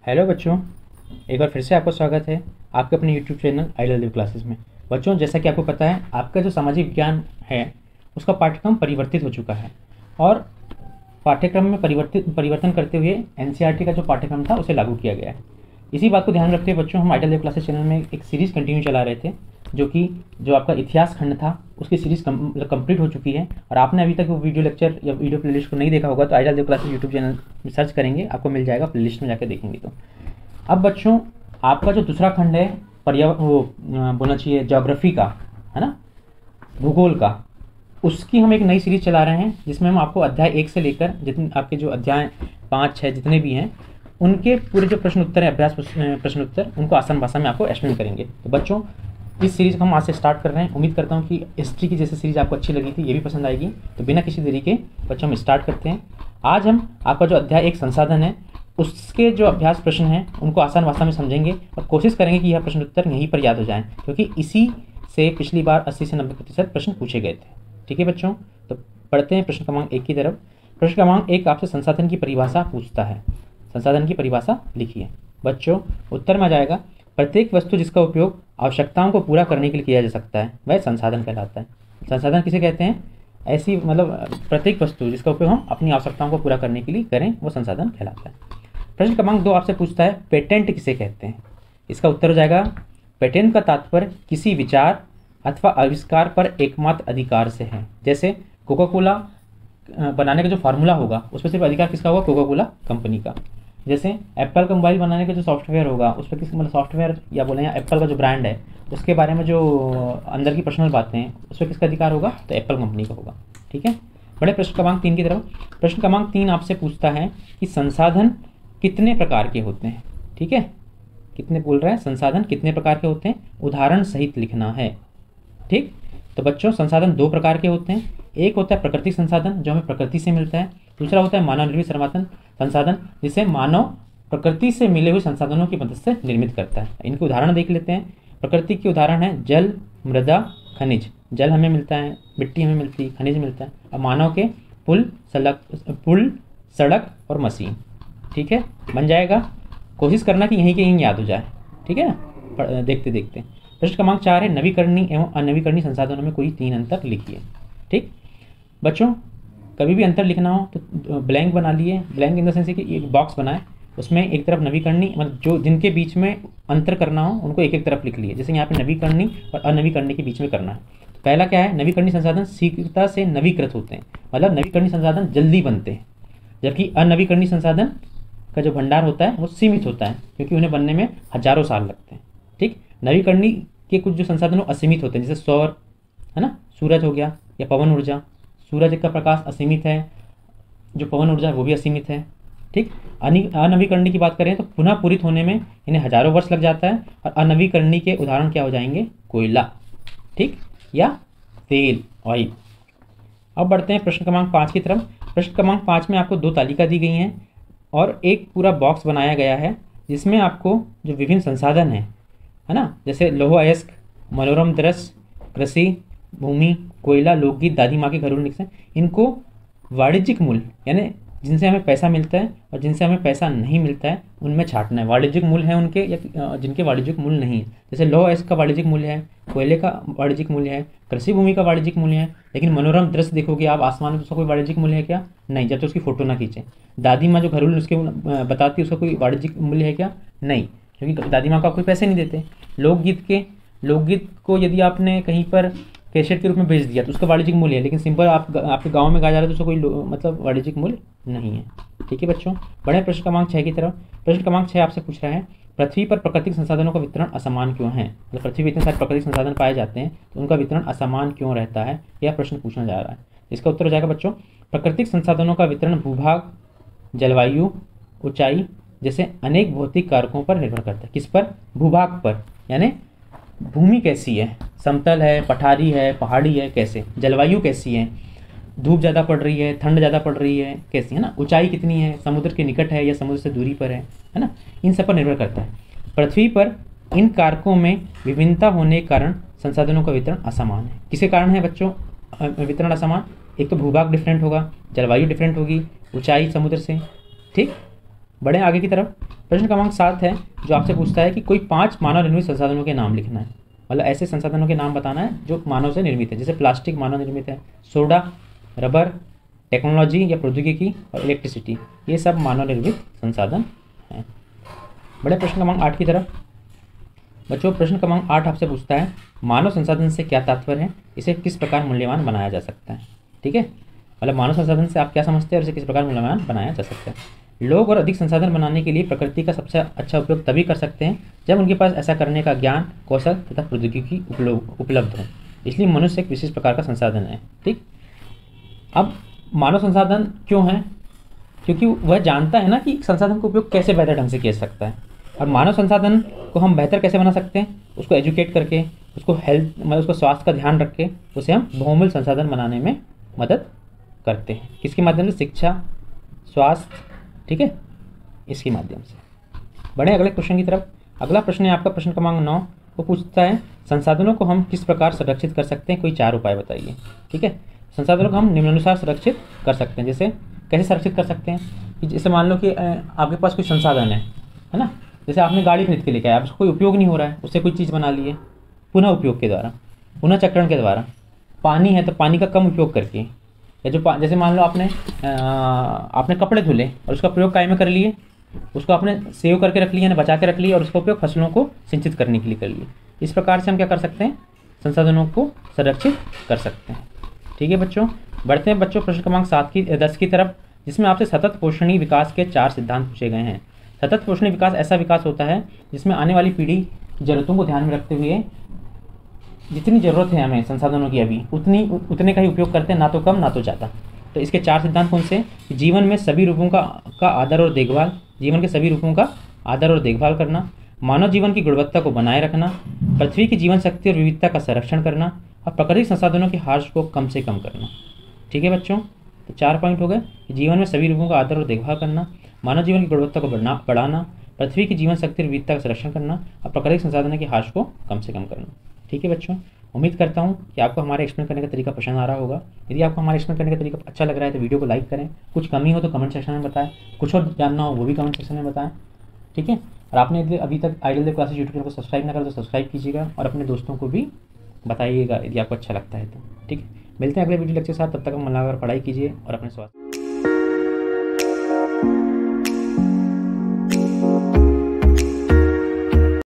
Hello बच्चों, एक बार फिर से आपका स्वागत है आपके अपने यूट्यूब चैनल आइडियल देव क्लासेस में। बच्चों, जैसा कि आपको पता है, आपका जो सामाजिक विज्ञान है उसका पाठ्यक्रम परिवर्तित हो चुका है और पाठ्यक्रम में परिवर्तन करते हुए एनसीईआरटी का जो पाठ्यक्रम था उसे लागू किया गया है। इसी बात को ध्यान रखते हुए बच्चों, हम आइडियल देव क्लासेस चैनल में एक सीरीज़ कंटिन्यू चला रहे थे, जो आपका इतिहास खंड था उसकी सीरीज़ कंप्लीट हो चुकी है। और आपने अभी तक वो वीडियो लेक्चर या वीडियो प्लेलिस्ट को नहीं देखा होगा तो आइडियल देव क्लासेस यूट्यूब चैनल में सर्च करेंगे, आपको मिल जाएगा, प्लेलिस्ट में जाकर देखेंगे। तो अब बच्चों, आपका जो दूसरा खंड है बोलना चाहिए ज्योग्राफी का, है ना, भूगोल का, उसकी हम एक नई सीरीज चला रहे हैं जिसमें हम आपको अध्याय 1 से लेकर जितने आपके जो अध्याय 5, 6 जितने भी हैं उनके पूरे जो प्रश्न उत्तर है, अभ्यास प्रश्न उत्तर, उनको आसान भाषा में आपको एक्सप्लेन करेंगे। तो बच्चों, इस सीरीज़ को हम आज से स्टार्ट कर रहे हैं। उम्मीद करता हूँ कि हिस्ट्री की जैसे सीरीज़ आपको अच्छी लगी थी, ये भी पसंद आएगी। तो बिना किसी देरी के बच्चों हम स्टार्ट करते हैं। आज हम आपका जो अध्याय 1 संसाधन है उसके जो अभ्यास प्रश्न हैं उनको आसान भाषा में समझेंगे और कोशिश करेंगे कि यह प्रश्न उत्तर यहीं पर याद हो जाएं, क्योंकि इसी से पिछली बार 80 से 90% प्रश्न पूछे गए थे। ठीक है बच्चों, तो पढ़ते हैं प्रश्न क्रमांक 1 की तरफ। प्रश्न क्रमांक 1 आपसे संसाधन की परिभाषा पूछता है। संसाधन की परिभाषा लिखिए। बच्चों, उत्तर में आ जाएगा, प्रत्येक वस्तु जिसका उपयोग आवश्यकताओं को पूरा करने के लिए किया जा सकता है वह संसाधन कहलाता है। संसाधन किसे कहते हैं? ऐसी प्रत्येक वस्तु जिसका उपयोग हम अपनी आवश्यकताओं को पूरा करने के लिए करें वो संसाधन कहलाता है। प्रश्न क्रमांक 2 आपसे पूछता है, पेटेंट किसे कहते हैं? इसका उत्तर हो जाएगा, पेटेंट का तात्पर्य किसी विचार अथवा आविष्कार पर एकमात्र अधिकार से है। जैसे कोका कोला बनाने का जो फार्मूला होगा उसमें सिर्फ अधिकार किसका होगा? कोका कोला कंपनी का। जैसे एप्पल का मोबाइल बनाने का जो सॉफ्टवेयर होगा उस पर किस सॉफ्टवेयर या बोले या एप्पल का जो ब्रांड है उसके बारे में जो अंदर की पर्सनल बातें हैं उस पर किसका अधिकार होगा? तो एप्पल कंपनी का होगा। ठीक है, बड़े प्रश्न क्रमांक 3 की तरफ। प्रश्न क्रमांक 3 आपसे पूछता है कि संसाधन कितने प्रकार के होते हैं? ठीक है, कितने बोल रहा है? संसाधन कितने प्रकार के होते हैं, उदाहरण सहित लिखना है। ठीक, तो बच्चों, संसाधन 2 प्रकार के होते हैं। एक होता है प्राकृतिक संसाधन जो हमें प्रकृति से मिलता है, दूसरा होता है मानव निर्मित संसाधन जिसे मानव प्रकृति से मिले हुए संसाधनों की मदद से निर्मित करता है। इनके उदाहरण देख लेते हैं। प्रकृति के उदाहरण है जल, मृदा, खनिज। जल हमें मिलता है, मिट्टी हमें मिलती है, खनिज मिलता है। और मानव के पुल, सड़क और मशीन। ठीक है, बन जाएगा। कोशिश करना कि यहीं के यहीं याद हो जाए। ठीक है ना, देखते देखते। प्रश्न क्रमांक 4 है, नवीकरणीय एवं अनवीकरणीय संसाधनों में कोई 3 अंतर लिखिए। ठीक बच्चों, कभी भी अंतर लिखना हो तो ब्लैंक बना लिए। ब्लैंक इन द सेंस कि एक बॉक्स बनाए, उसमें एक तरफ नवीकरणीय, मतलब जो जिनके बीच में अंतर करना हो उनको एक एक तरफ लिख लिए। जैसे यहाँ पे नवीकरणीय और अनवीकरणीय के बीच में करना है। तो पहला क्या है? नवीकरणीय संसाधन शीघ्रता से नवीकृत होते हैं, मतलब नवीकरणीय संसाधन जल्दी बनते हैं, जबकि अनवीकरणीय संसाधन का जो भंडार होता है वो सीमित होता है क्योंकि उन्हें बनने में हजारों साल लगते हैं। ठीक, नवीकरणीय के कुछ जो संसाधन असीमित होते हैं, जैसे सौर, है ना, सूरज हो गया, या पवन ऊर्जा। सूरज का प्रकाश असीमित है, जो पवन ऊर्जा है वो भी असीमित है। ठीक, अनवीकरणीय की बात करें तो पुनः पूरित होने में इन्हें हजारों वर्ष लग जाता है। और अनवीकरणीय के उदाहरण क्या हो जाएंगे? कोयला, ठीक, या तेल, ऑयल। अब बढ़ते हैं प्रश्न क्रमांक 5 की तरफ। प्रश्न क्रमांक 5 में आपको 2 तालिका दी गई हैं और एक पूरा बॉक्स बनाया गया है जिसमें आपको जो विभिन्न संसाधन है ना, जैसे लौह अयस्क, मनोरम दृश्य, कृषि भूमि, कोयला, लोकगीत, दादी माँ के घरेलू नुस्खे, इनको वाणिज्यिक मूल्य यानी जिनसे हमें पैसा मिलता है और जिनसे हमें पैसा नहीं मिलता है उनमें छांटना है। वाणिज्यिक मूल्य है उनके या जिनके वाणिज्यिक मूल्य नहीं है। जैसे लौह अयस्क का वाणिज्यिक मूल्य है, कोयले का वाणिज्यिक मूल्य है, कृषि भूमि का वाणिज्यिक मूल्य है, लेकिन मनोरम दृश्य देखोगे आप आसमान में, उसका कोई वाणिज्यिक मूल्य है क्या? नहीं, जब तक उसकी फोटो ना खींचे। दादी माँ जो घरेलू नुस्खे बताती है उसका कोई वाणिज्यिक मूल्य है क्या? नहीं, क्योंकि दादी माँ को आप कोई पैसे नहीं देते। लोकगीत को यदि आपने कहीं पर कैसेट के रूप में भेज दिया तो उसका वाणिज्यिक मूल्य है, लेकिन सिंपल आपके गांव में गाया जा रहा है तो उसका कोई मतलब वाणिज्यिक मूल्य नहीं है। ठीक है बच्चों, बड़े प्रश्न क्रमांक 6 की तरफ। प्रश्न क्रमांक 6 आपसे पूछ रहा है, पृथ्वी पर प्राकृतिक संसाधनों का वितरण असमान क्यों है? मतलब पृथ्वी पर इतने सारे प्राकृतिक संसाधन पाए जाते हैं तो उनका वितरण असमान क्यों रहता है, यह प्रश्न पूछना जा रहा है। इसका उत्तर हो जाएगा बच्चों, प्राकृतिक संसाधनों का वितरण भूभाग, जलवायु, ऊंचाई जैसे अनेक भौतिक कारकों पर निर्भर करता है। किस पर? भूभाग पर, यानी भूमि कैसी है, समतल है, पठारी है, पहाड़ी है, कैसे, जलवायु कैसी है, धूप ज़्यादा पड़ रही है, ठंड ज़्यादा पड़ रही है, कैसी है ना, ऊंचाई कितनी है, समुद्र के निकट है या समुद्र से दूरी पर है ना, इन सब पर निर्भर करता है। पृथ्वी पर इन कारकों में विभिन्नता होने के कारण संसाधनों का वितरण असमान है। किसके कारण है बच्चों वितरण असमान? एक तो भूभाग डिफरेंट होगा, जलवायु डिफरेंट होगी, ऊंचाई समुद्र से। ठीक, बढ़े आगे की तरफ। प्रश्न क्रमांक 7 है जो आपसे पूछता है कि कोई 5 मानव निर्मित संसाधनों के नाम लिखना है। मतलब ऐसे संसाधनों के नाम बताना है जो मानव से निर्मित है। जैसे प्लास्टिक मानव निर्मित है, सोडा, रबर, टेक्नोलॉजी या प्रौद्योगिकी और इलेक्ट्रिसिटी, ये सब मानव निर्मित संसाधन हैं। बड़े प्रश्न क्रमांक 8 की तरफ। बच्चों, प्रश्न क्रमांक 8 आपसे पूछता है मानव संसाधन से क्या तात्पर्य है, इसे किस प्रकार मूल्यवान बनाया जा सकता है। ठीक है, मतलब मानव संसाधन से आप क्या समझते हैं और इसे किस प्रकार मूल्यवान बनाया जा सकता है। लोग और अधिक संसाधन बनाने के लिए प्रकृति का सबसे अच्छा उपयोग तभी कर सकते हैं जब उनके पास ऐसा करने का ज्ञान, कौशल तथा प्रौद्योगिकी उपलब्ध हो। इसलिए मनुष्य एक विशेष प्रकार का संसाधन है। ठीक, अब मानव संसाधन क्यों है? क्योंकि वह जानता है ना कि संसाधन का उपयोग कैसे बेहतर ढंग से किया जा सकता है। और मानव संसाधन को हम बेहतर कैसे बना सकते हैं? उसको एजुकेट करके, उसको हेल्थ मतलब उसको स्वास्थ्य का ध्यान रख के उसे हम बहुमूल्य संसाधन बनाने में मदद करते हैं। किसके माध्यम से? शिक्षा, स्वास्थ्य, ठीक है, इसके माध्यम से। बढ़े अगले क्वेश्चन की तरफ। अगला प्रश्न है आपका प्रश्न क्रमांक 9। वो पूछता है संसाधनों को हम किस प्रकार संरक्षित कर सकते हैं, कोई 4 उपाय बताइए। ठीक है, संसाधनों को हम निम्नानुसार संरक्षित कर सकते हैं। जैसे कैसे संरक्षित कर सकते हैं कि जैसे मान लो कि आपके पास कोई संसाधन है ना, जैसे आपने गाड़ी खरीद के लेके आया, उसका कोई उपयोग नहीं हो रहा है, उससे कोई चीज़ बना ली है पुनः उपयोग के द्वारा, पुनः चक्रण के द्वारा। पानी है तो पानी का कम उपयोग करके, या जो जैसे मान लो आपने कपड़े धुले और उसका प्रयोग काय में कर लिए, उसको आपने सेव करके रख लिया, बचा के रख लिया और उसका उपयोग फसलों को सिंचित करने के लिए कर लिए। इस प्रकार से हम क्या कर सकते हैं? संसाधनों को संरक्षित कर सकते हैं। ठीक है बच्चों, बढ़ते हैं बच्चों प्रश्न क्रमांक 10 की तरफ, जिसमें आपसे सतत पोषणीय विकास के 4 सिद्धांत पूछे गए हैं। सतत पोषणीय विकास ऐसा विकास होता है जिसमें आने वाली पीढ़ी की जरूरतों को ध्यान में रखते हुए जितनी ज़रूरत है हमें संसाधनों की अभी उतने का ही उपयोग करते हैं, ना तो कम ना तो ज़्यादा। तो इसके 4 सिद्धांत कौन से? जीवन में सभी रूपों का आदर और देखभाल, जीवन के सभी रूपों का आदर और देखभाल करना, मानव जीवन की गुणवत्ता को बनाए रखना, पृथ्वी की जीवन शक्ति और विविधता का संरक्षण करना और प्राकृतिक संसाधनों के ह्रास को कम से कम करना। ठीक है बच्चों, तो 4 पॉइंट हो गए। जीवन में सभी रूपों का आदर और देखभाल करना, मानव जीवन की गुणवत्ता को बढ़ाना, पृथ्वी की जीवन शक्ति और विविधता का संरक्षण करना और प्राकृतिक संसाधनों के ह्रास को कम से कम करना। ठीक है बच्चों, उम्मीद करता हूँ कि आपको हमारे एक्सप्लेन करने का तरीका पसंद आ रहा होगा। यदि आपको हमारे एक्सप्लेन करने का तरीका अच्छा लग रहा है तो वीडियो को लाइक करें, कुछ कमी हो तो कमेंट सेक्शन में बताएं, कुछ और जानना हो वो भी कमेंट सेक्शन में बताएं। ठीक है, और आपने यदि अभी तक आइडल देव क्लासेस यूट्यूब चैनल को सब्सक्राइब ना करें तो सब्सक्राइब कीजिएगा और अपने दोस्तों को भी बताइएगा यदि आपको अच्छा लगता है तो। ठीक है, मिलते हैं अगले वीडियो लेक्चर के साथ, तब तक हम मन लगाकर पढ़ाई कीजिए और अपने स्वास्थ्य